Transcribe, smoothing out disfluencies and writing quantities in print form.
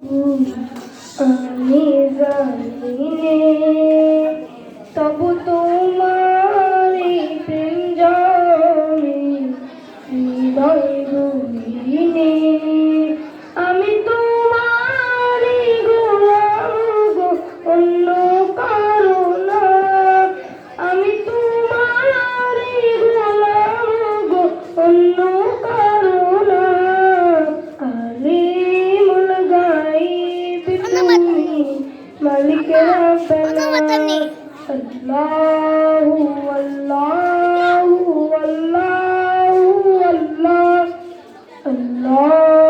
আমি জানিনে তবু তোমার প্রেম জানি হৃদয় গভীরে আমি তোমার গোলাম গো অন্য কারো না আমি তোমার গোলাম গো অন্য কারো না আলিমুল গায়ব তুমি মালিক রাব্বানা আল্লাহু আল্লাহু আল্লাহু আল্লাহ আল্লাহ